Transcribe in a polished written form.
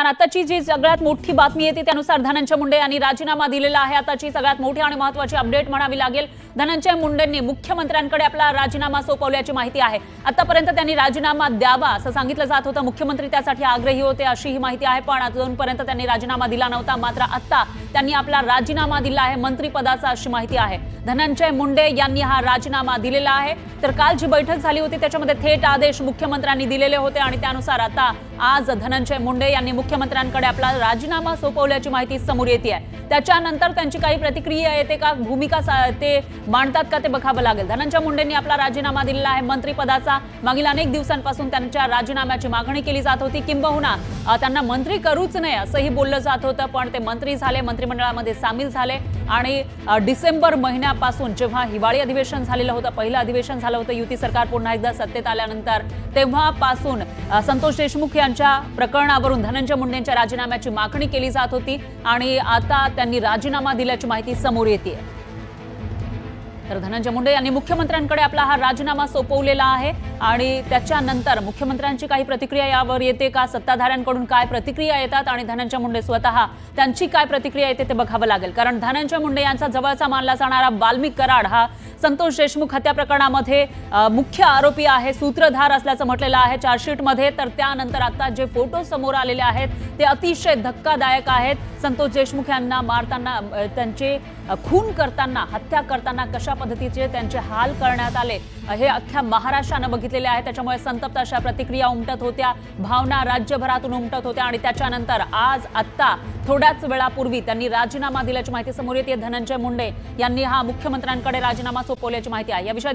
आताची जी सगळ्यात मोठी बातमी येते त्यानुसार धनंजय मुंडे यांनी राजीनामा दिलेला आहे। आताची सगळ्यात मोठी आणि महत्त्वाची अपडेट म्हणावी लागेल। धनंजय मुंडेंनी मुख्यमंत्र्यांकडे आपला राजीनामा सोपवल्याची माहिती आहे। आतापर्यंत त्यांनी राजीनामा द्यावा असं सांगितलं जात होतं, मुख्यमंत्री त्यासाठी आग्रही होते अशी ही माहिती आहे, पण अजूनपर्यंत त्यांनी राजीनामा दिला नव्हता। मात्र आता त्यांनी आपला राजीनामा दिला आहे मंत्रिपदाचा अशी माहिती आहे। धनंजय मुंडे यांनी हा राजीनामा दिलेला आहे। तर काल जी बैठक झाली होती त्याच्यामध्ये थेट आदेश मुख्यमंत्र्यांनी दिलेले होते आणि त्यानुसार आता आज धनंजय मुंडे यांनी मुख्यमंत्र्यांकडे आपला राजीनामा सोपवल्याची माहिती समोर येते आहे। त्याच्यानंतर त्यांची काही प्रतिक्रिया येते का, भूमिका ते मांडतात का ते बघावं लागेल। धनंजय मुंडेंनी आपला राजीनामा दिलेला आहे मंत्रिपदाचा। मागील अनेक दिवसांपासून त्यांच्या राजीनाम्याची मागणी केली जात होती, किंबहुना त्यांना मंत्री करूच नये असंही बोललं जात होतं, पण ते मंत्री झाले, मंत्रिमंडळामध्ये सामील झाले आणि डिसेंबर महिन्यापासून जेव्हा हिवाळी अधिवेशन झालेलं होतं, पहिलं अधिवेशन झालं होतं युती सरकार पुन्हा एकदा सत्तेत आल्यानंतर, तेव्हापासून संतोष देशमुख यांच्या प्रकरणावरून धनंजय मुंडेंच्या राजीनाम्याची मागणी केली जात होती आणि आता त्यांनी राजीनामा दिल्याची माहिती समोर येते। तर धनंजय मुंडे यांनी मुख्यमंत्र्यांकडे आपला हा राजीनामा सोपवलेला आहे आणि त्याच्यानंतर मुख्यमंत्र्यांची काही प्रतिक्रिया यावर येते का, सत्ताधाऱ्यांकडून काय प्रतिक्रिया येतात आणि धनंजय मुंडे स्वतः त्यांची काय प्रतिक्रिया येते ते बघावं लागेल। कारण धनंजय मुंडे यांचा जवळचा मानला जाणारा वाल्मिक कराड हा संतोष देशमुख हत्या प्रकरणामध्ये मुख्य आरोपी आहे, सूत्रधार असल्याचं म्हटलेलं आहे चार्जशीटमध्ये। तर त्यानंतर आता जे फोटो समोर आलेले आहेत ते अतिशय धक्कादायक आहेत। संतोष देशमुख यांना मारताना, त्यांचे खून करताना, हत्या करताना कशा पद्धतीचे त्यांचे हाल करण्यात आले हे अख्ख्या महाराष्ट्रानं बघितलेले आहे। त्याच्यामुळे संतप्त अशा प्रतिक्रिया उमटत होत्या, भावना राज्यभरातून उमटत होत्या आणि त्याच्यानंतर आज आत्ता थोड्याच वेळापूर्वी त्यांनी राजीनामा दिल्याची माहिती समोर येते। धनंजय मुंडे यांनी हा मुख्यमंत्र्यांकडे राजीनामा सोपवल्याची माहिती आहे। या विषयात